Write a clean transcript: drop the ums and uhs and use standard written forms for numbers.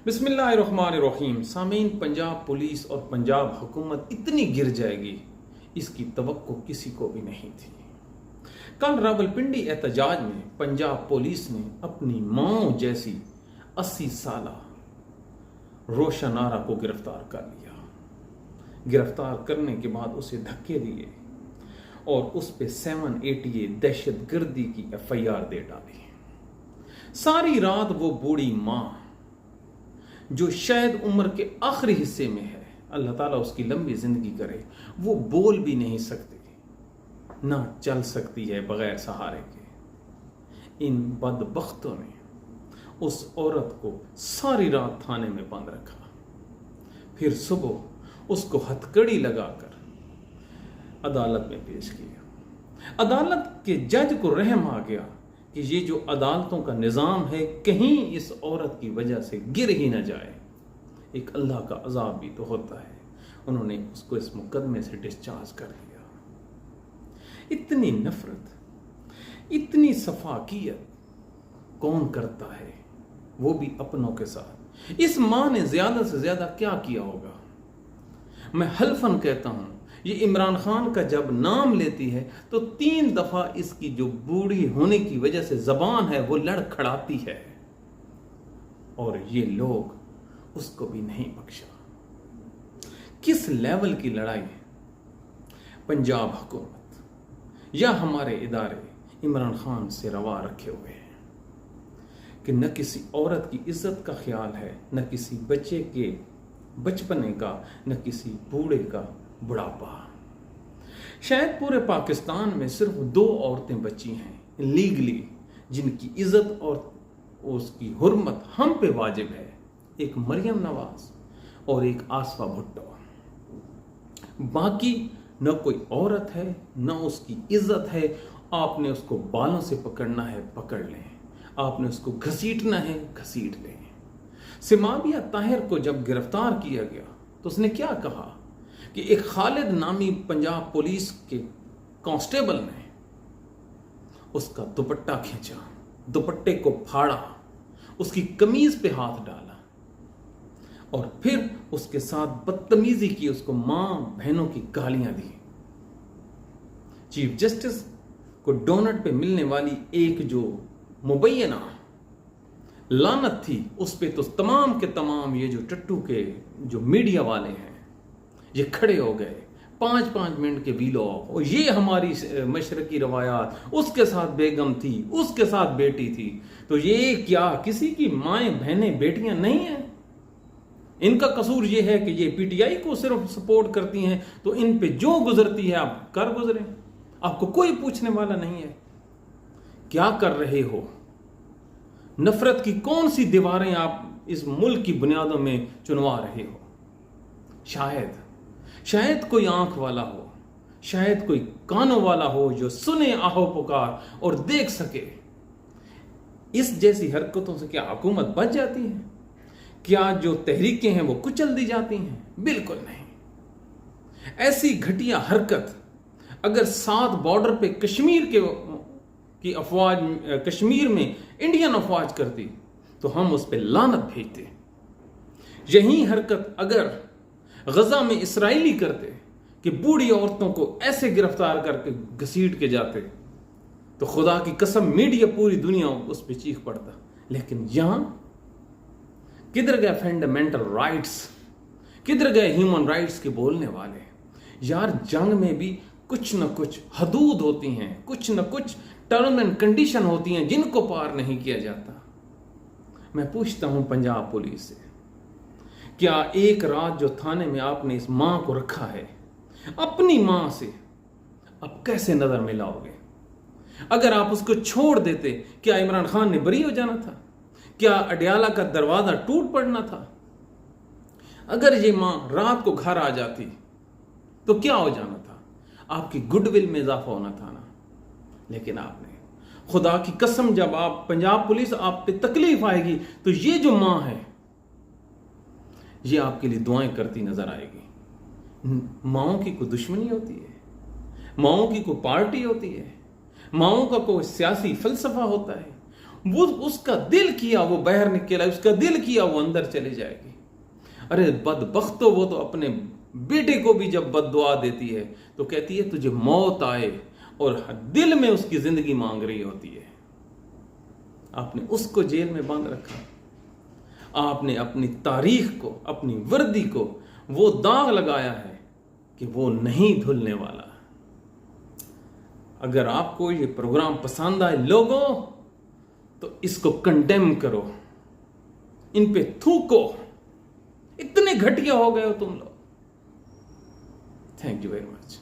बिस्मिल्लाहिर्रहमानिर्रहीम। सामीन, पंजाब पुलिस और पंजाब हुकूमत इतनी गिर जाएगी, इसकी तवक्को किसी को भी नहीं थी। कल रावलपिंडी एहतजाज में पंजाब पुलिस ने अपनी मां जैसी 80 साला रोशन आरा को गिरफ्तार कर लिया। गिरफ्तार करने के बाद उसे धक्के दिए और उस पे 788 दहशतगर्दी की FIR दे डाली। सारी रात वो बूढ़ी मां जो शायद उम्र के आखिरी हिस्से में है, अल्लाह ताला उसकी लंबी जिंदगी करे, वो बोल भी नहीं सकती, ना चल सकती है बगैर सहारे के। इन बदबख्तों ने उस औरत को सारी रात थाने में बंद रखा। फिर सुबह उसको हथकड़ी लगाकर अदालत में पेश किया। अदालत के जज को रहम आ गया कि ये जो अदालतों का निज़ाम है कहीं इस औरत की वजह से गिर ही न जाए। एक अल्लाह का अजाब भी तो होता है। उन्होंने उसको इस मुकदमे से डिस्चार्ज कर दिया। इतनी नफरत, इतनी सफाकियत कौन करता है, वो भी अपनों के साथ। इस मां ने ज्यादा से ज्यादा क्या किया होगा? मैं हल्फन कहता हूं, ये इमरान खान का जब नाम लेती है तो 3 दफा इसकी जो बूढ़ी होने की वजह से जबान है वो लड़खड़ाती है, और ये लोग उसको भी नहीं बख्शा। किस लेवल की लड़ाई है? पंजाब हुकूमत या हमारे इदारे इमरान खान से रवा रखे हुए हैं कि न किसी औरत की इज्जत का ख्याल है, न किसी बच्चे के बचपने का, न किसी बूढ़े का बुढ़ापा। शायद पूरे पाकिस्तान में सिर्फ 2 औरतें बची हैं लीगली जिनकी इज्जत और उसकी हुर्मत हम पे वाजिब है। एक मरियम नवाज और एक आसफा भुट्टो। बाकी न कोई औरत है, न उसकी इज्जत है। आपने उसको बालों से पकड़ना है, पकड़ लें। आपने उसको घसीटना है, घसीट लें। सिमाबिया ताहिर को जब गिरफ्तार किया गया तो उसने क्या कहा कि एक खालिद नामी पंजाब पुलिस के कांस्टेबल ने उसका दुपट्टा खींचा, दुपट्टे को फाड़ा, उसकी कमीज पे हाथ डाला और फिर उसके साथ बदतमीजी की, उसको मां बहनों की गालियां दी। चीफ जस्टिस को डोनट पे मिलने वाली एक जो मुबैना लानत थी, उस पे तो तमाम के तमाम ये जो टट्टू के जो मीडिया वाले हैं ये खड़े हो गए। 5-5 मिनट के वीलॉग, और ये हमारी मशरकी रवायात, उसके साथ बेगम थी, उसके साथ बेटी थी। तो ये क्या किसी की माएं बहनें बेटियां नहीं हैं? इनका कसूर ये है कि ये PTI को सिर्फ सपोर्ट करती हैं, तो इन पे जो गुजरती है आप कर गुजरें, आपको कोई पूछने वाला नहीं है। क्या कर रहे हो? नफरत की कौन सी दीवारें आप इस मुल्क की बुनियादों में चुनवा रहे हो? शायद कोई आंख वाला हो, शायद कोई कानों वाला हो जो सुने आहो पुकार और देख सके। इस जैसी हरकतों से क्या हुकूमत बच जाती है? क्या जो तहरीकें हैं वो कुचल दी जाती हैं? बिल्कुल नहीं। ऐसी घटिया हरकत अगर 7 बॉर्डर पे कश्मीर की अफवाज, कश्मीर में इंडियन अफवाज करती तो हम उस पर लानत भेजते। यही हरकत अगर गजा में इसराइली करते कि बूढ़ी औरतों को ऐसे गिरफ्तार करके घसीट के जाते, तो खुदा की कसम मीडिया पूरी दुनिया उस पर चीख पड़ता। लेकिन यहां किधर गए फंडामेंटल राइट्स, किधर गए ह्यूमन राइट्स के बोलने वाले? यार, जंग में भी कुछ न कुछ हदूद होती हैं, कुछ न कुछ टर्म एंड कंडीशन होती हैं जिनको पार नहीं किया जाता। मैं पूछता हूं पंजाब पुलिस से, क्या एक रात जो थाने में आपने इस मां को रखा है, अपनी मां से अब कैसे नजर मिलाओगे? अगर आप उसको छोड़ देते, क्या इमरान खान ने बरी हो जाना था? क्या अडियाला का दरवाजा टूट पड़ना था? अगर ये मां रात को घर आ जाती तो क्या हो जाना था? आपकी गुडविल में इजाफा होना था ना। लेकिन आपने, खुदा की कसम, जब आप पंजाब पुलिस आप पे तकलीफ आएगी तो ये जो मां है ये आपके लिए दुआएं करती नजर आएगी। माओं की कोई दुश्मनी होती है? माओं की कोई पार्टी होती है? माओं का कोई सियासी फलसफा होता है? وہ اس کا دل کیا وہ باہر نکلا، اس کا دل کیا وہ اندر چلی جائے گی۔ ارے بدبختو، وہ تو اپنے بیٹے کو بھی جب بد دعا دیتی ہے تو کہتی ہے تجھے موت آئے، اور دل میں اس کی زندگی مانگ رہی ہوتی ہے۔ آپ نے اس کو جیل میں باندھ رکھا، آپ نے اپنی تاریخ کو، اپنی وردی کو وہ داغ لگایا ہے کہ وہ نہیں دھلنے والا۔ اگر آپ کو یہ پروگرام پسند آئے لوگوں، تو اس کو کنڈیم کرو، ان پہ تھوکو، اتنے گھٹیا ہو گئے ہو تم لوگ۔ Thank you very much.